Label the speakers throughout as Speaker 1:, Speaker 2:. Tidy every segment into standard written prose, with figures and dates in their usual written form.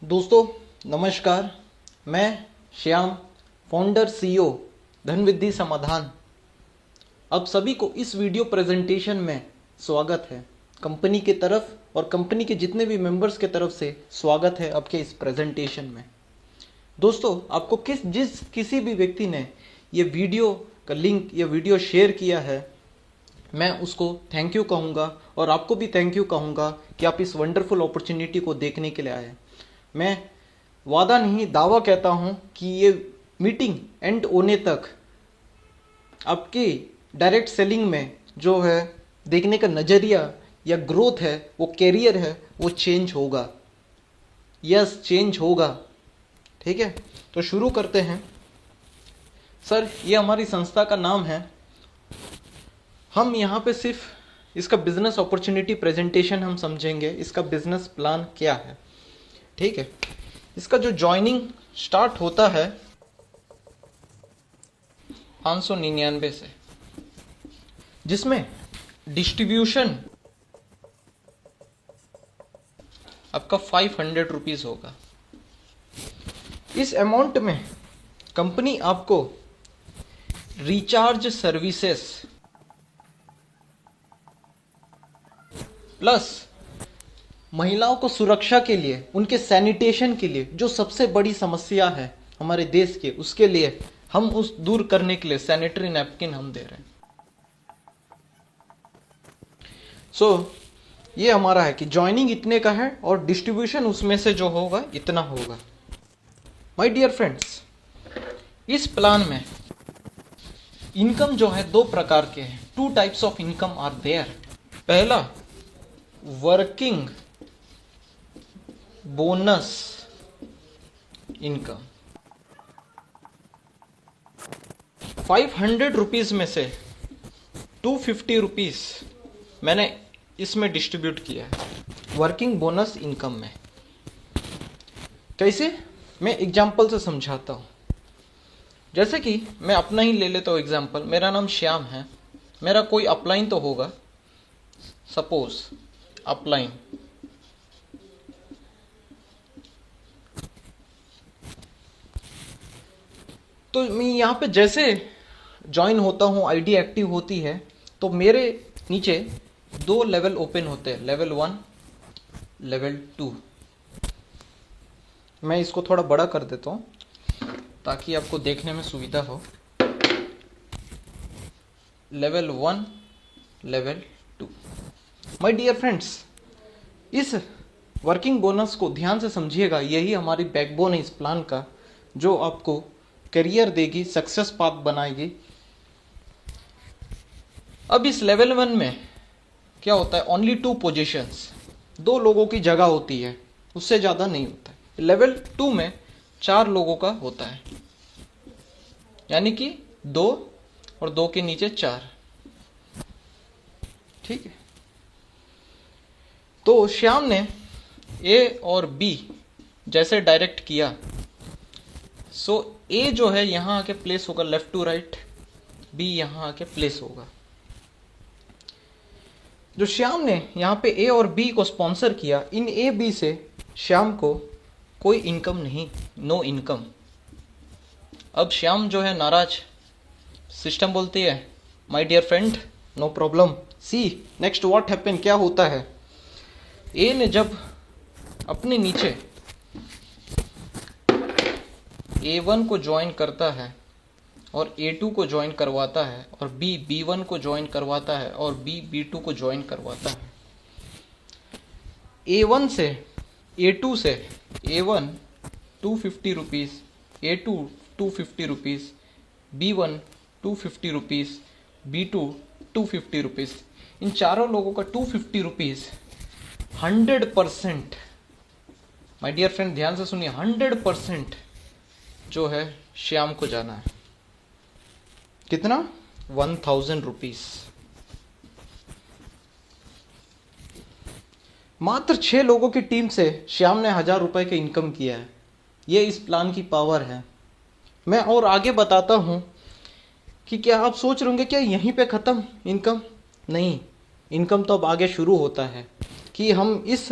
Speaker 1: दोस्तों नमस्कार। मैं श्याम, फाउंडर सीईओ धनविद्धि समाधान। आप सभी को इस वीडियो प्रेजेंटेशन में स्वागत है। कंपनी की तरफ और कंपनी के जितने भी मेंबर्स के तरफ से स्वागत है आपके इस प्रेजेंटेशन में। दोस्तों आपको किसी भी व्यक्ति ने ये वीडियो का लिंक या वीडियो शेयर किया है, मैं उसको थैंक यू कहूँगा और आपको भी थैंक यू कहूँगा कि आप इस वंडरफुल अपॉर्चुनिटी को देखने के लिए आए। मैं वादा नहीं दावा कहता हूँ कि ये मीटिंग एंड होने तक आपकी डायरेक्ट सेलिंग में जो है देखने का नज़रिया या ग्रोथ है, वो कैरियर है, वो चेंज होगा। यस, चेंज होगा। ठीक है, तो शुरू करते हैं। सर, ये हमारी संस्था का नाम है। हम यहाँ पे सिर्फ इसका बिजनेस अपॉर्चुनिटी प्रेजेंटेशन हम समझेंगे, इसका बिजनेस प्लान क्या है। ठीक है, इसका जो ज्वाइनिंग स्टार्ट होता है 599 से, जिसमें डिस्ट्रीब्यूशन आपका 500 रुपीज़ होगा। इस अमाउंट में कंपनी आपको रिचार्ज सर्विसेज प्लस महिलाओं को सुरक्षा के लिए, उनके सैनिटेशन के लिए जो सबसे बड़ी समस्या है हमारे देश के, उसके लिए हम उस दूर करने के लिए सैनिटरी नैपकिन हम दे रहे हैं। ये हमारा है कि ज्वाइनिंग इतने का है और डिस्ट्रीब्यूशन उसमें से जो होगा इतना होगा। माय डियर फ्रेंड्स, इस प्लान में इनकम जो है दो प्रकार के हैं। 2 types of income are there. पहला, वर्किंग बोनस इनकम। 500 रुपीज में से 250 रुपीज मैंने इसमें डिस्ट्रीब्यूट किया है वर्किंग बोनस इनकम में। कैसे, मैं एग्जाम्पल से समझाता हूँ। जैसे कि मैं अपना ही ले लेता हूँ एग्जाम्पल। मेरा नाम श्याम है, मेरा कोई अपलाइन तो होगा। सपोज अपलाइन, तो मैं यहाँ पे जैसे ज्वाइन होता हूँ, आईडी एक्टिव होती है, तो मेरे नीचे 2 लेवल ओपन होते हैं, लेवल 1, लेवल 2। मैं इसको थोड़ा बड़ा कर देता हूँ ताकि आपको देखने में सुविधा हो। Level 1, level 2। My dear friends, इस वर्किंग बोनस को ध्यान से समझिएगा। यही हमारी बैकबोन है इस प्लान का, जो आपको करियर देगी, सक्सेस पाथ बनाएगी। अब इस लेवल 1 में क्या होता है, ओनली 2 पोजीशंस, 2 लोगों की जगह होती है, उससे ज़्यादा नहीं होता है। लेवल 2 में 4 लोगों का होता है, यानी कि 2 और 2 के नीचे 4। ठीक है, तो श्याम ने ए और बी जैसे डायरेक्ट किया, सो ए जो है यहां आके प्लेस होगा लेफ्ट टू राइट, बी यहां आके प्लेस होगा। जो श्याम ने यहां पे ए और बी को स्पॉन्सर किया, इन ए बी से श्याम को कोई इनकम नहीं, नो इनकम। अब श्याम जो है नाराज, सिस्टम बोलती है my dear friend no problem, see next what happen. क्या होता है, ए ने जब अपने नीचे A1 को ज्वाइन करता है और A2 को ज्वाइन करवाता है, और B B1 को ज्वाइन करवाता है, और B B2 को ज्वाइन करवाता है। A1 से A2 से A1 250 rupees, A2 250 rupees, B1 250 rupees, B2 250 rupees. इन चारों लोगों का 250 रुपीज़ 100%, माय डियर फ्रेंड ध्यान से सुनिए, 100% जो है श्याम को जाना है। कितना, 1000 रुपीज। मात्र 6 लोगों की टीम से श्याम ने 1000 रुपए के इनकम किया है। ये इस प्लान की पावर है। मैं और आगे बताता हूं कि क्या आप सोच रहे होंगे क्या यहीं पे खत्म इनकम? नहीं, इनकम तो अब आगे शुरू होता है कि हम इस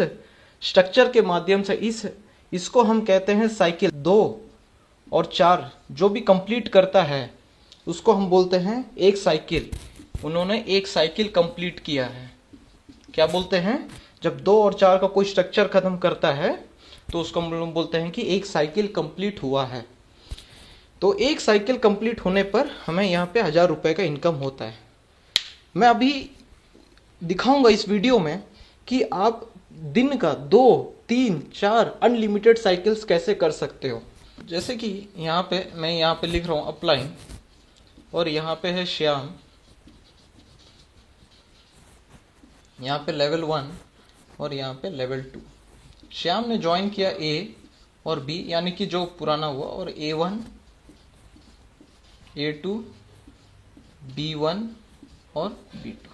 Speaker 1: स्ट्रक्चर के माध्यम से, इस इसको हम कहते हैं साइकिल। 2 और 4 जो भी कंप्लीट करता है उसको हम बोलते हैं एक साइकिल। उन्होंने एक साइकिल कंप्लीट किया है। क्या बोलते हैं? जब 2 और 4 का कोई स्ट्रक्चर खत्म करता है तो उसको हम लोग बोलते हैं कि एक साइकिल कंप्लीट हुआ है। तो एक साइकिल कंप्लीट होने पर हमें यहाँ पे 1000 रुपये का इनकम होता है। मैं अभी दिखाऊंगा इस वीडियो में कि आप दिन का 2, 3, 4 अनलिमिटेड साइकिल्स कैसे कर सकते हो। जैसे कि यहाँ पे मैं यहाँ पे लिख रहा हूँ अपलाइन, और यहाँ पे है श्याम, यहाँ पे लेवल 1 और यहाँ पे लेवल 2। श्याम ने ज्वाइन किया A और B, यानी कि जो पुराना हुआ, और A1, A2, B1 और B2।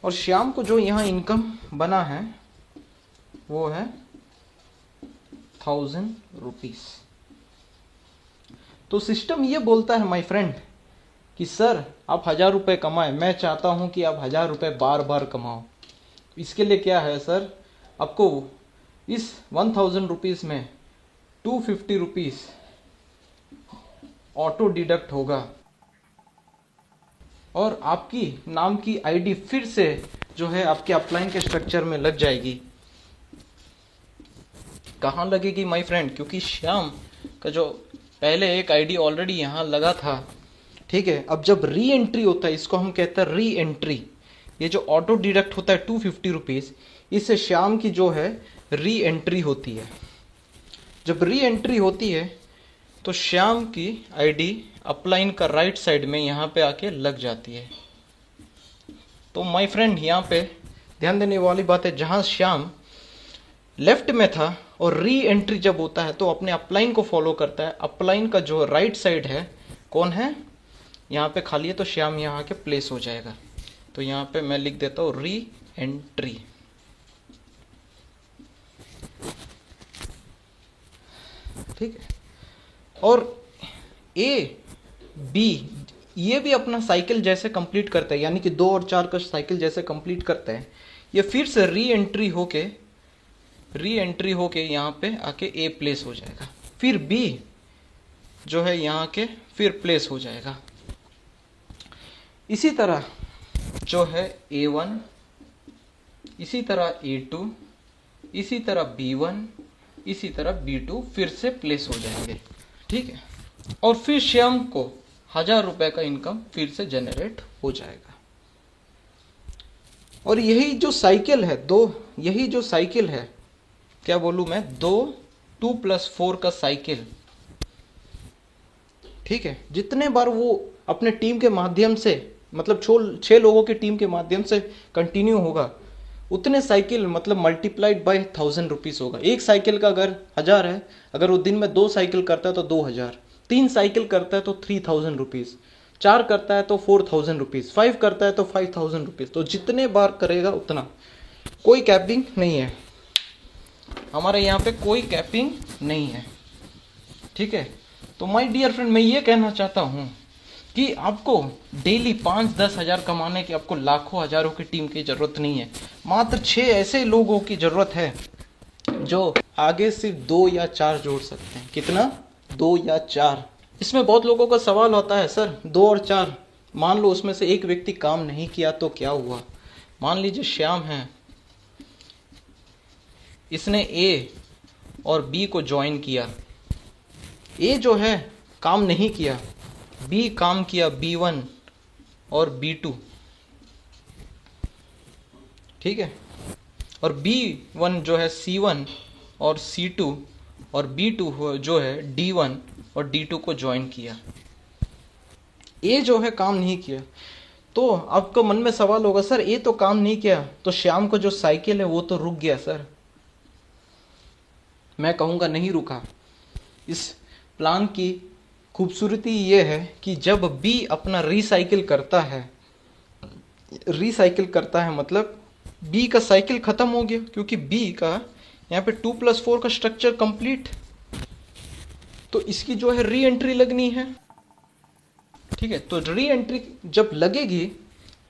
Speaker 1: और श्याम को जो यहाँ इनकम बना है वो है 1000 रुपीज। तो सिस्टम ये बोलता है माय फ्रेंड कि सर आप 1000 रुपये कमाए, मैं चाहता हूं कि आप 1000 रुपये बार बार कमाओ। इसके लिए क्या है सर, आपको इस 1000 रुपीज में 250 रुपीज ऑटो डिडक्ट होगा और आपकी नाम की आईडी फिर से जो है आपके अपलाइन के स्ट्रक्चर में लग जाएगी। कहाँ लगेगी माय फ्रेंड? क्योंकि श्याम का जो पहले एक आईडी ऑलरेडी यहाँ लगा था, ठीक है। अब जब री एंट्री होता है, इसको हम कहते हैं री एंट्री। ये जो ऑटो डिडक्ट होता है 250 रुपीज, इससे श्याम की जो है री एंट्री होती है। जब री एंट्री होती है तो श्याम की आईडी अपलाइन का राइट साइड में यहाँ पे आके लग जाती है। तो माय फ्रेंड यहाँ पे ध्यान देने वाली बात है, जहाँ श्याम लेफ्ट में था और री एंट्री जब होता है तो अपने अपलाइन को फॉलो करता है। अपलाइन का जो राइट साइड है कौन है? यहाँ पे खाली है तो श्याम यहाँ आके प्लेस हो जाएगा। तो यहाँ पे मैं लिख देता हूँ री एंट्री। ठीक है। और A, B ये भी अपना साइकिल जैसे कंप्लीट करता है, यानी कि 2 और 4 का साइकिल जैसे कंप्लीट करता है। ये फिर से री एंट्री होके यहाँ पे आके A प्लेस हो जाएगा। फिर B जो है यहाँ के फिर प्लेस हो जाएगा। इसी तरह जो है A1, इसी तरह A2, इसी तरह B1, इसी तरह B2 फिर से प्लेस हो जाएंगे। ठीक है। और फिर श्याम को 1000 रुपये का इनकम फिर से जनरेट हो जाएगा। और यही जो साइकिल है यही जो साइकिल है, क्या बोलूं मैं, 2 + 4 का साइकिल। ठीक है। जितने बार वो अपने टीम के माध्यम से, मतलब 6 लोगों की टीम के माध्यम से कंटिन्यू होगा, उतने साइकिल मतलब मल्टीप्लाइड बाय 1000 रुपीज होगा। एक साइकिल का अगर 1000 है, अगर वो दिन में 2 साइकिल करता है तो 2000, 3 साइकिल करता है तो 3000 रुपीज, 4 करता है तो 4000 रुपीज, 5 करता है तो 5000 रुपीज। तो जितने बार करेगा उतना, कोई कैपिंग नहीं है हमारे यहाँ पे, कोई कैपिंग नहीं है। ठीक है। तो माय डियर फ्रेंड, मैं ये कहना चाहता हूँ कि आपको डेली 5-10 हज़ार कमाने की आपको लाखों हजारों की टीम की जरूरत नहीं है। मात्र 6 ऐसे लोगों की जरूरत है जो आगे सिर्फ 2 या 4 जोड़ सकते हैं। कितना? 2 या 4। इसमें बहुत लोगों का सवाल होता है, सर 2 और 4, मान लो उसमें से एक व्यक्ति काम नहीं किया तो क्या हुआ? मान लीजिए श्याम है, इसने A और B को ज्वाइन किया। A जो है काम नहीं किया, B काम किया, B1 और B2। ठीक है। और B1 जो है C1 और C2, और B2 जो है D1 और D2 को ज्वाइन किया। A जो है काम नहीं किया। तो आपको मन में सवाल होगा, सर A तो काम नहीं किया तो श्याम को जो साइकिल है वो तो रुक गया। सर मैं कहूँगा नहीं रुका। इस प्लान की खूबसूरती ये है कि जब B अपना रिसाइकिल करता है मतलब B का साइकिल खत्म हो गया, क्योंकि B का यहाँ पे 2 + 4 का स्ट्रक्चर कंप्लीट, तो इसकी जो है री एंट्री लगनी है। ठीक है। तो री एंट्री जब लगेगी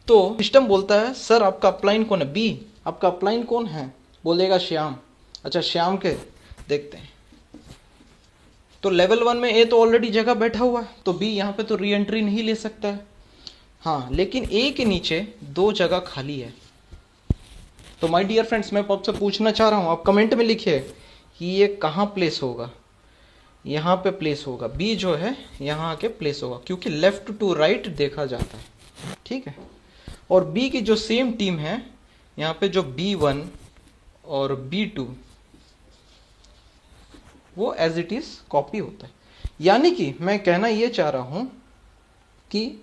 Speaker 1: तो सिस्टम बोलता है, सर आपका अपलाइन कौन है? B। आपका अपलाइन कौन है? बोलेगा श्याम। अच्छा श्याम के देखते हैं। तो लेवल 1 में ए तो ऑलरेडी जगह बैठा हुआ है, तो बी यहाँ पे तो री एंट्री नहीं ले सकता है। हाँ, लेकिन ए के नीचे 2 जगह खाली है। तो माय डियर फ्रेंड्स, मैं आपसे पूछना चाह रहा हूँ, आप कमेंट में लिखिए कि ये कहाँ प्लेस होगा। यहाँ पे प्लेस होगा, बी जो है यहाँ आके प्लेस होगा, क्योंकि लेफ्ट टू राइट देखा जाता है, ठीक है। और बी की जो सेम टीम है, यहाँ पे जो B1 और B2 वो एज इट इज कॉपी होता है। यानी कि मैं कहना ये चाह रहा हूं कि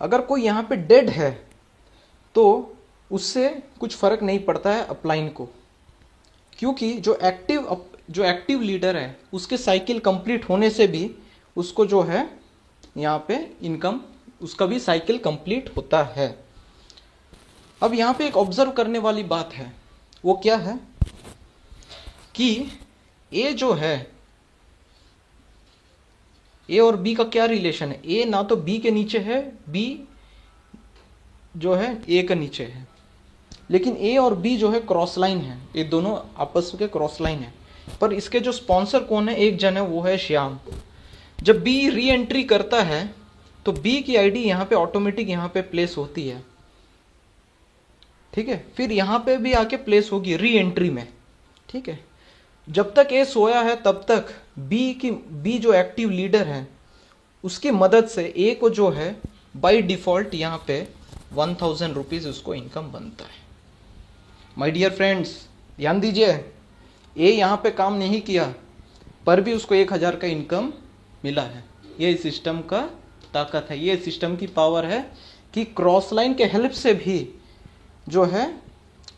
Speaker 1: अगर कोई यहां पे डेड है तो उससे कुछ फर्क नहीं पड़ता है अपलाइन को, क्योंकि जो एक्टिव लीडर है उसके साइकिल कंप्लीट होने से भी उसको जो है यहाँ पे इनकम, उसका भी साइकिल कंप्लीट होता है। अब यहाँ पे एक ऑब्जर्व करने वाली बात है, वो क्या है कि ए जो है, ए और बी का क्या रिलेशन है। ए ना तो बी के नीचे है, बी जो है ए के नीचे है, लेकिन ए और बी जो है क्रॉस लाइन है, ये दोनों आपस के क्रॉस लाइन है। पर इसके जो स्पॉन्सर कौन है, एक जन है, वो है श्याम। जब बी री एंट्री करता है तो बी की आईडी यहाँ पे ऑटोमेटिक यहाँ पे प्लेस होती है, ठीक है। फिर यहाँ पे भी आके प्लेस होगी री एंट्री में, ठीक है। जब तक ए सोया है तब तक बी जो एक्टिव लीडर है उसकी मदद से ए को जो है बाय डिफॉल्ट यहाँ पे 1000 रुपीज़ उसको इनकम बनता है। माय डियर फ्रेंड्स, ध्यान दीजिए, ए यहाँ पे काम नहीं किया पर भी उसको 1000 का इनकम मिला है। ये सिस्टम का ताकत है, ये सिस्टम की पावर है कि क्रॉस लाइन के हेल्प से भी जो है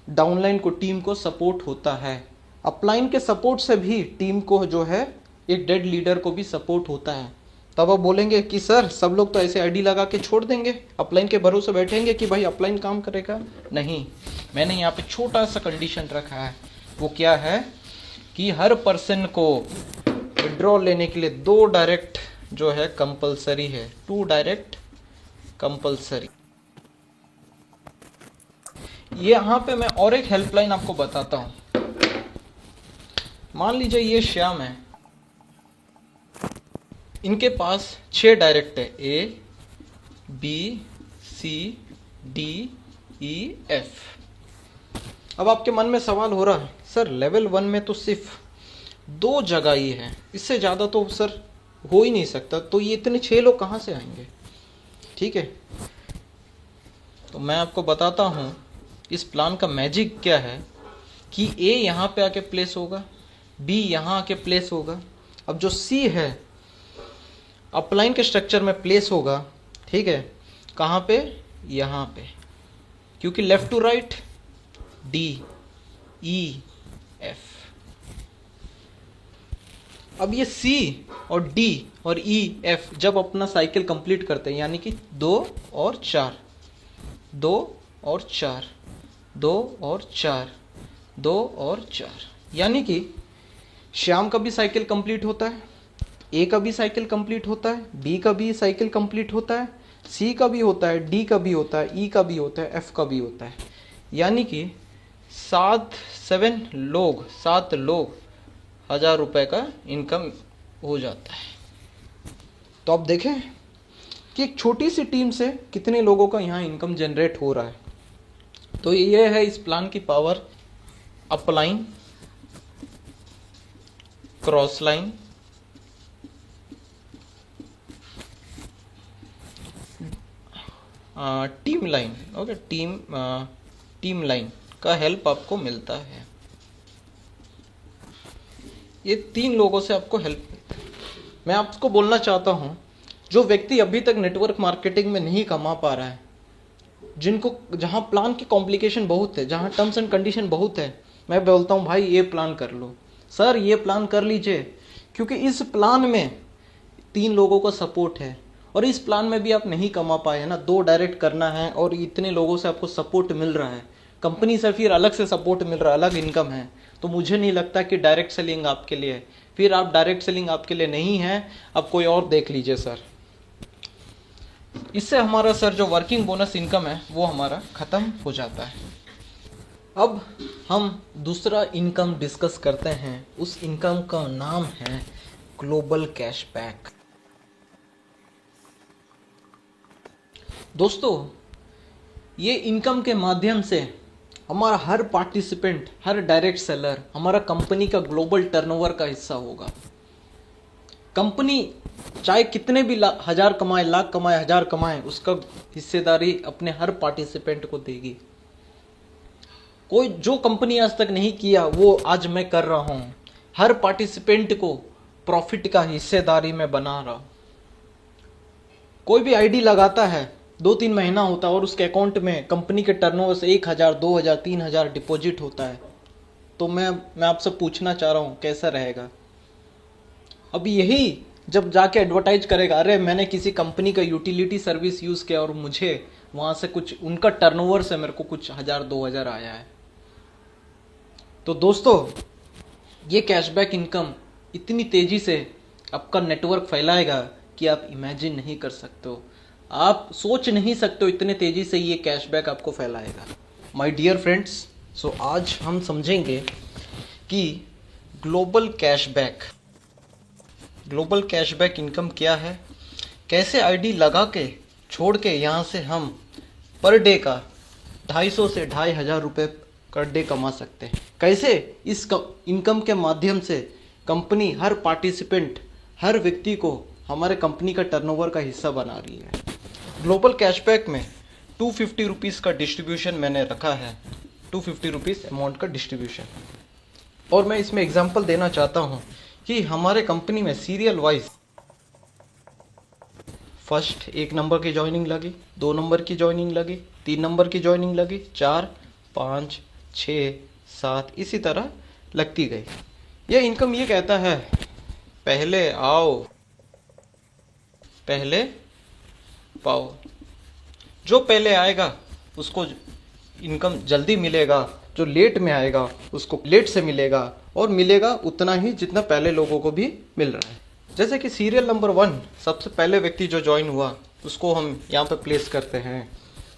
Speaker 1: डाउनलाइन को, टीम को सपोर्ट होता है। अपलाइन के सपोर्ट से भी टीम को जो है एक डेड लीडर को भी सपोर्ट होता है। तब आप बोलेंगे कि सर सब लोग तो ऐसे आईडी लगा के छोड़ देंगे, अपलाइन के भरोसे बैठेंगे कि भाई अपलाइन काम करेगा। नहीं, मैंने यहाँ पे छोटा सा कंडीशन रखा है। वो क्या है कि हर पर्सन को विड्रॉ लेने के लिए 2 डायरेक्ट जो है कंपलसरी है, 2 डायरेक्ट कंपलसरी। यहाँ पे मैं और एक हेल्पलाइन आपको बताता हूँ। मान लीजिए ये श्याम है, इनके पास 6 डायरेक्ट है, A B C D E F. अब आपके मन में सवाल हो रहा है, सर लेवल 1 में तो सिर्फ 2 जगह ही है, इससे ज़्यादा तो सर हो ही नहीं सकता, तो ये इतने 6 लोग कहाँ से आएंगे, ठीक है। तो मैं आपको बताता हूँ इस प्लान का मैजिक क्या है कि ए यहाँ पे आके प्लेस होगा, बी यहाँ आके प्लेस होगा। अब जो सी है अपलाइन के स्ट्रक्चर में प्लेस होगा, ठीक है, कहाँ पे, यहाँ पे, क्योंकि left to right D E F. अब ये सी और डी और ई एफ जब अपना साइकिल कंप्लीट करते हैं, यानी कि 2 और 4, 2 और 4, 2 और 4, 2 और 4, यानी कि श्याम का भी साइकिल कंप्लीट होता है, ए का भी साइकिल कंप्लीट होता है, बी का भी साइकिल कंप्लीट होता है, सी का भी होता है, डी का भी होता है, ई का भी होता है, एफ का भी होता है। यानी कि 7 लोग 1000 रुपये का इनकम हो जाता है। तो आप देखें कि एक छोटी सी टीम से कितने लोगों का यहाँ इनकम जनरेट हो रहा है। तो ये है इस प्लान की power. Upline, cross line, team line, okay, team line का हेल्प आपको मिलता है। ये 3 लोगों से आपको हेल्प मिलता है। मैं आपको बोलना चाहता हूँ, जो व्यक्ति अभी तक नेटवर्क मार्केटिंग में नहीं कमा पा रहा है, जिनको, जहाँ प्लान की कॉम्प्लिकेशन बहुत है, जहाँ टर्म्स एंड कंडीशन बहुत है, मैं बोलता हूँ भाई ये प्लान कर लो, सर ये प्लान कर लीजिए, क्योंकि इस प्लान में 3 लोगों का सपोर्ट है। और इस प्लान में भी आप नहीं कमा पाए है ना, 2 डायरेक्ट करना है और इतने लोगों से आपको सपोर्ट मिल रहा है, कंपनी से फिर अलग से सपोर्ट मिल रहा है, अलग इनकम है। तो मुझे नहीं लगता कि डायरेक्ट सेलिंग आपके लिए है। फिर आप डायरेक्ट सेलिंग आपके लिए नहीं है, अब कोई और देख लीजिए सर। इससे हमारा सर जो वर्किंग बोनस इनकम है वो हमारा ख़त्म हो जाता है। अब हम दूसरा इनकम डिस्कस करते हैं। उस इनकम का नाम है ग्लोबल कैशबैक। दोस्तों, ये इनकम के माध्यम से हमारा हर पार्टिसिपेंट, हर डायरेक्ट सेलर हमारा कंपनी का ग्लोबल टर्नओवर का हिस्सा होगा। कंपनी चाहे कितने भी हजार कमाए, लाख कमाए, हजार कमाए, उसका हिस्सेदारी अपने हर पार्टिसिपेंट को देगी। कोई जो कंपनी आज तक नहीं किया वो आज मैं कर रहा हूं। हर पार्टिसिपेंट को प्रॉफिट का हिस्सेदारी में बना रहा हूं। कोई भी आईडी लगाता है, 2-3 महीना होता है और उसके अकाउंट में कंपनी के टर्नओवर से 1,000, 2,000, 3,000 डिपॉजिट होता है, तो मैं आपसे पूछना चाह रहा हूं कैसा रहेगा। अब यही जब जाके एडवर्टाइज करेगा, अरे मैंने किसी कंपनी का यूटिलिटी सर्विस यूज किया और मुझे वहां से कुछ, उनका टर्नओवर से मेरे को कुछ 1,000, 2,000 आया है। तो दोस्तों, ये कैशबैक इनकम इतनी तेजी से आपका नेटवर्क फैलाएगा कि आप इमेजिन नहीं कर सकते हो, आप सोच नहीं सकते हो इतने तेजी से ये कैशबैक आपको फैलाएगा। माय डियर फ्रेंड्स, सो आज हम समझेंगे कि ग्लोबल कैशबैक इनकम क्या है, कैसे आईडी लगा के छोड़ के यहाँ से हम पर डे का 250 से 2,500 रुपये पर डे कमा सकते हैं। कैसे इस इनकम के माध्यम से कंपनी हर पार्टिसिपेंट, हर व्यक्ति को हमारे कंपनी का टर्नओवर का हिस्सा बना रही है। ग्लोबल कैशबैक में 250 रुपीज़ का डिस्ट्रीब्यूशन मैंने रखा है, 250 रुपीज़ अमाउंट का डिस्ट्रीब्यूशन। और मैं इसमें एग्जांपल देना चाहता हूँ कि हमारे कंपनी में सीरियल वाइज फर्स्ट 1 नंबर की ज्वाइनिंग लगी, 2 नंबर की ज्वाइनिंग लगी, 3 नंबर की ज्वाइनिंग लगी, 4, 5, 6, 7 इसी तरह लगती गई। यह इनकम ये कहता है, पहले आओ पहले पाओ। जो पहले आएगा उसको इनकम जल्दी मिलेगा, जो लेट में आएगा उसको लेट से मिलेगा, और मिलेगा उतना ही जितना पहले लोगों को भी मिल रहा है। जैसे कि सीरियल नंबर 1 सबसे पहले व्यक्ति जो ज्वाइन हुआ उसको हम यहाँ पे प्लेस करते हैं,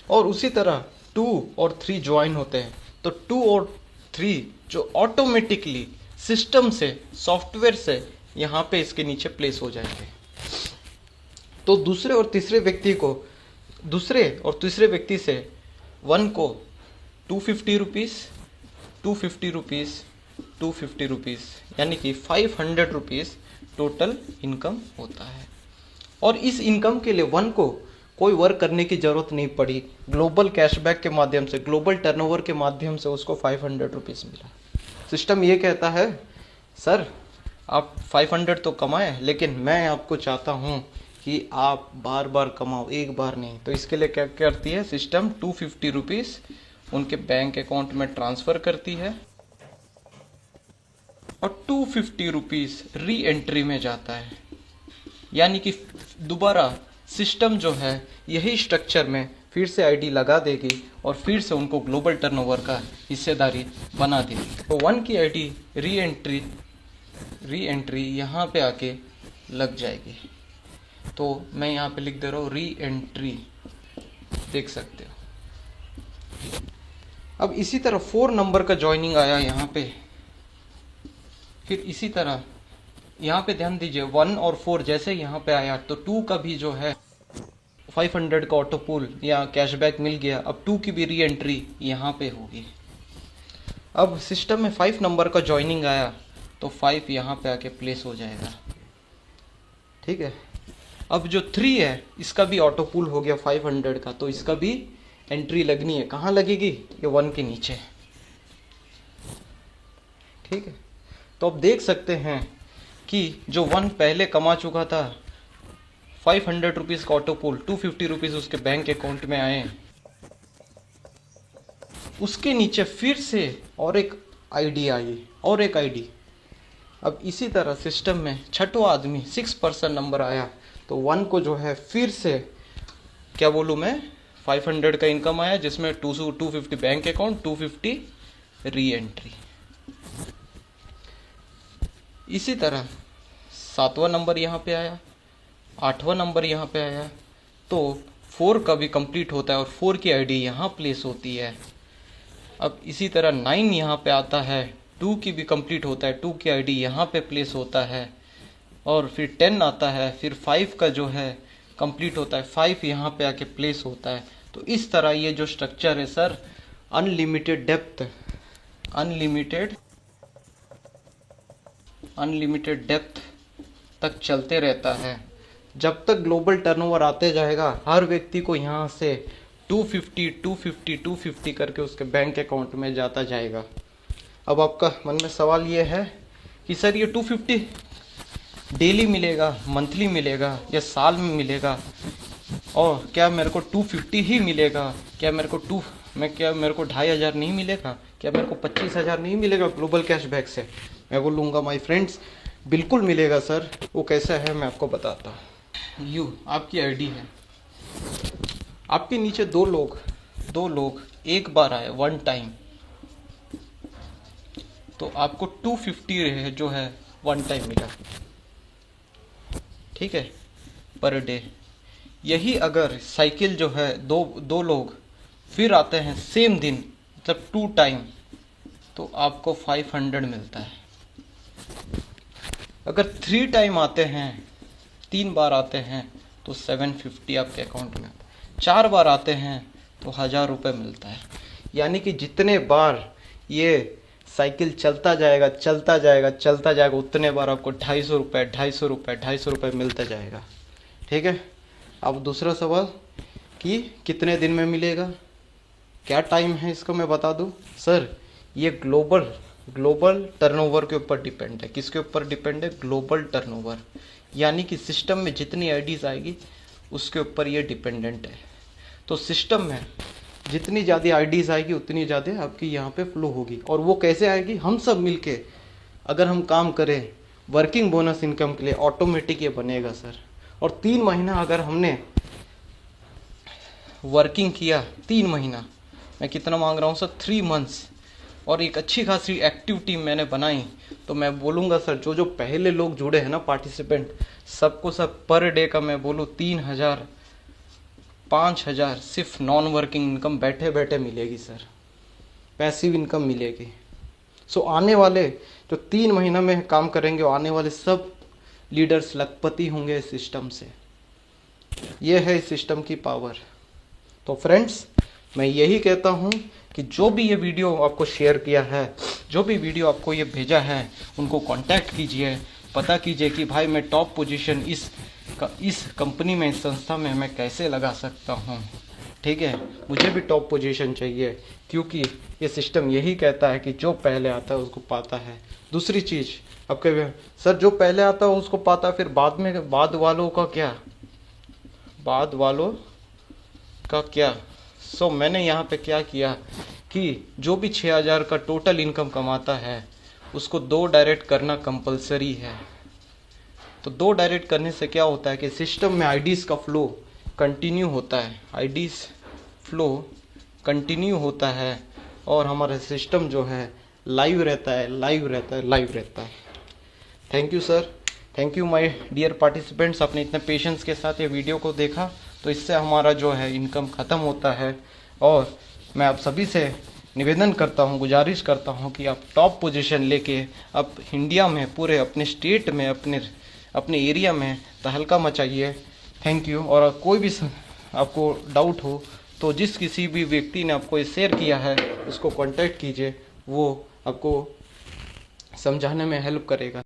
Speaker 1: और उसी तरह 2 और 3 ज्वाइन होते हैं, तो 2 और 3 जो ऑटोमेटिकली सिस्टम से, सॉफ्टवेयर से यहाँ पे इसके नीचे प्लेस हो जाएंगे। तो दूसरे और तीसरे व्यक्ति से 1 को 250 रुपीज़, 250 रुपीज़, 250 रुपीज़, यानी कि 500 रुपीज़ टोटल इनकम होता है। और इस इनकम के लिए 1 को कोई वर्क करने की ज़रूरत नहीं पड़ी। ग्लोबल कैशबैक के माध्यम से, ग्लोबल टर्नओवर के माध्यम से उसको 500 रुपीज़ मिला। सिस्टम ये कहता है, सर आप 500 तो कमाए, लेकिन मैं आपको चाहता हूँ कि आप बार बार कमाओ, एक बार नहीं। तो इसके लिए क्या करती है सिस्टम, 250 रुपीज़ उनके बैंक अकाउंट में ट्रांसफ़र करती है, और 250 रुपीज़ री एंट्री में जाता है। यानी कि दोबारा सिस्टम जो है यही स्ट्रक्चर में फिर से आईडी लगा देगी और फिर से उनको ग्लोबल टर्नओवर का हिस्सेदारी बना देगी। तो 1 की आईडी री एंट्री यहाँ पे आके लग जाएगी। तो मैं यहाँ पे लिख दे रहा हूँ री एंट्री, देख सकते हो। अब इसी तरह 4 नंबर का ज्वाइनिंग आया यहाँ पे, फिर इसी तरह यहाँ पे ध्यान दीजिए 1 और 4 जैसे यहाँ पे आया, तो 2 का भी जो है 500 का ऑटो पुल या कैशबैक मिल गया। अब 2 की भी री एंट्री यहाँ पे होगी। अब सिस्टम में 5 नंबर का ज्वाइनिंग आया, तो 5 यहाँ पे आके प्लेस हो जाएगा, ठीक है। अब जो 3 है इसका भी ऑटो पुल हो गया 500 का, तो इसका भी एंट्री लगनी है। कहाँ लगेगी, ये 1 के नीचे, ठीक है। तो अब देख सकते हैं कि जो 1 पहले कमा चुका था 500 रुपीज़ का ऑटो पुल, 250 रुपीज़ उसके बैंक अकाउंट में आए, उसके नीचे फिर से और एक आईडी आई, और एक आईडी। अब इसी तरह सिस्टम में 6वां आदमी 6% नंबर आया, तो 1 को जो है फिर से क्या बोलूँ मैं, 500 का इनकम आया, जिसमें 250 बैंक अकाउंट, 250 री एंट्री। इसी तरह 7वां नंबर यहाँ पे आया, 8वां नंबर यहाँ पे आया, तो 4 का भी कंप्लीट होता है और 4 की आईडी यहाँ प्लेस होती है। अब इसी तरह 9 यहाँ पे आता है, 2 की भी कंप्लीट होता है, 2 की आईडी यहाँ पे प्लेस होता है, और फिर 10 आता है, फिर 5 का जो है कंप्लीट होता है, 5 यहाँ पे आके प्लेस होता है। तो इस तरह ये जो स्ट्रक्चर है sir, unlimited depth, unlimited depth तक चलते रहता है। जब तक ग्लोबल टर्नओवर आते जाएगा, हर व्यक्ति को यहाँ से 250 करके उसके बैंक अकाउंट में जाता जाएगा। अब आपका मन में सवाल ये है कि सर ये 250 डेली मिलेगा, मंथली मिलेगा या साल में मिलेगा, और क्या मेरे को 250 ही मिलेगा? क्या मेरे को 2,500 नहीं मिलेगा? क्या मेरे को 25,000 नहीं मिलेगा ग्लोबल कैशबैक से? मैं बोलूँगा माय फ्रेंड्स, बिल्कुल मिलेगा सर। वो कैसा है मैं आपको बताता हूँ। आपकी आईडी है, आपके नीचे दो लोग एक बार आए, वन टाइम, तो आपको 250 जो है वन टाइम मिला, ठीक है, पर डे। यही अगर साइकिल जो है दो लोग फिर आते हैं सेम दिन, मतलब 2 टाइम, तो आपको 500 मिलता है। अगर 3 टाइम आते हैं, 3 बार आते हैं, तो 750 आपके अकाउंट में आता है। 4 बार आते हैं तो 1000 रुपये मिलता है। यानी कि जितने बार ये साइकिल चलता जाएगा, उतने बार आपको 250 रुपये मिलता जाएगा, ठीक है। अब दूसरा सवाल कि कितने दिन में मिलेगा, क्या टाइम है, इसको मैं बता दूं सर। ये ग्लोबल टर्नओवर के ऊपर डिपेंड है। किसके ऊपर डिपेंड है? ग्लोबल टर्नओवर, यानी कि सिस्टम में जितनी आईडीज आएगी उसके ऊपर ये डिपेंडेंट है। तो सिस्टम में जितनी ज़्यादा आईडीज आएगी उतनी ज़्यादा आपकी यहाँ पे फ्लो होगी। और वो कैसे आएगी? हम सब मिलके अगर हम काम करें वर्किंग बोनस इनकम के लिए, ऑटोमेटिक ये बनेगा सर। और 3 महीना अगर हमने वर्किंग किया, 3 महीना, मैं कितना मांग रहा हूँ सर? 3 मंथ्स, और एक अच्छी खासी एक्टिव टीम मैंने बनाई, तो मैं बोलूँगा सर जो पहले लोग जुड़े हैं ना पार्टिसिपेंट, सबको सब पर डे का मैं बोलूँ 3,000 5,000 सिर्फ नॉन वर्किंग इनकम बैठे बैठे मिलेगी सर, पैसिव इनकम मिलेगी। सो आने वाले जो 3 महीना में काम करेंगे, आने वाले सब लीडर्स लखपति होंगे इस सिस्टम से। ये है इस सिस्टम की पावर। तो फ्रेंड्स, मैं यही कहता हूँ कि जो भी ये वीडियो आपको शेयर किया है, जो भी वीडियो आपको ये भेजा है, उनको कांटेक्ट कीजिए, पता कीजिए कि भाई मैं टॉप पोजीशन इस कंपनी में, इस संस्था में मैं कैसे लगा सकता हूँ, ठीक है। मुझे भी टॉप पोजीशन चाहिए, क्योंकि ये सिस्टम यही कहता है कि जो पहले आता है उसको पाता है। दूसरी चीज़ आपके सर, जो पहले आता है उसको पाता है, फिर बाद वालों का क्या? सो मैंने यहाँ पे क्या किया कि जो भी 6,000 का टोटल इनकम कमाता है उसको 2 डायरेक्ट करना कंपलसरी है। तो 2 डायरेक्ट करने से क्या होता है कि सिस्टम में आईडीज़ का फ्लो कंटिन्यू होता है, और हमारा सिस्टम जो है लाइव रहता है। Thank you sir, thank you my dear participants. आपने इतने पेशेंस के साथ ये वीडियो को देखा, तो इससे हमारा जो है इनकम ख़त्म होता है। और मैं आप सभी से निवेदन करता हूँ, गुजारिश करता हूँ कि आप टॉप पोजीशन लेके अब इंडिया में, पूरे अपने स्टेट में, अपने एरिया में तहलका मचाइए। Thank you. और कोई भी आपको डाउट हो तो जिस किसी भी व्यक्ति ने आपको ये शेयर किया है उसको कांटेक्ट कीजिए, वो आपको समझाने में हेल्प करेगा।